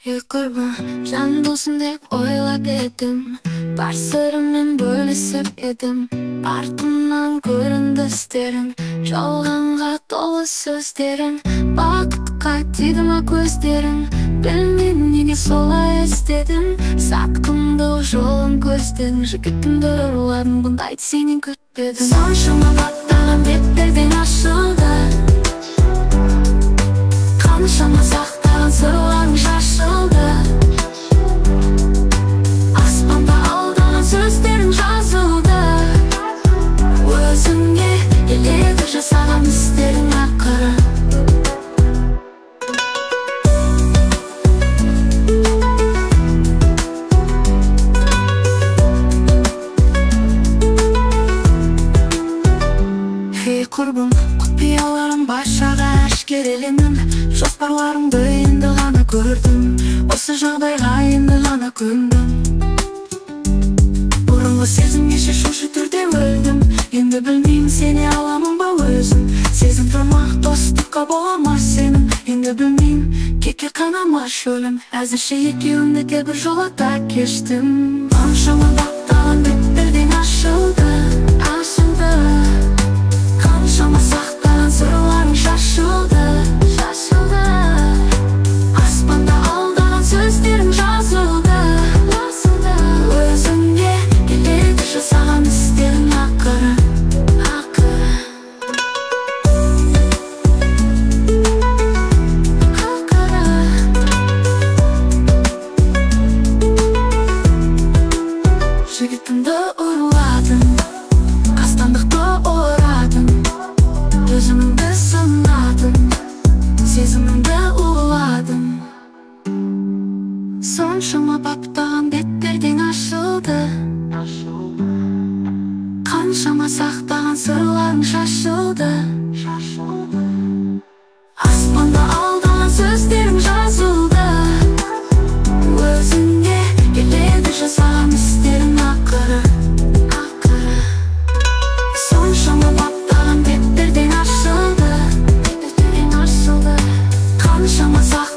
Kurban can dostum deb o'ylab edim. Bar sirimmen bölüşüp edim. Артымнан көрінді істерің, жалғанға толы сөздерің. Бақытқа тиді ма көздерің, білмеймін неге солай істедің. Сатқындық жолын көздедің, жігітімді ұрладың, бұндайды сенен күтпедім. Соншама баттаған беттерден ашылды, қаншама сақтаған сырларың шашылды. Аспанда алдаған сөздерің жазылды. Өзіңе еледі жасаған істерің ақыры. Ей құрбым, құпияларым баршаға әшкереленім. Жоспарларыңды енді ғана көрдім, осы жағдайға енді ғана көндім. Бұрынғы сезімге шешуші түрде өлдім. Енді білмеймін, сене аламын ба өзім. Сезім тұрмақ достыққа бола ма сенім. Енді білмеймін, кекке қанама шөлім. Әзірше екеуіңді де бір жолата кештім. Қаншама бақтаған беттерден ашылды, ашылды. Қаншама сақтаған сырларың шашылды, шашылды. Аспанда алдаған сөздерің жазылды, жазылды. Өзіңе келеді жасаған істерің ақыры, ақыры, ақыры. Жігітімді ұрладың, қастандықты орадың. Өзіміңді сынадың, сезіміңді уладың. Соншама баптаған беттерден ашылды, қаншама сақтаған сырларың шашылды. Аспанда алдаған сөздерің жазылды. Өзіңе келеді жасаған істерің ақыры, ақыры. Соншама баптаған беттерден ашылды, қаншама сақтаған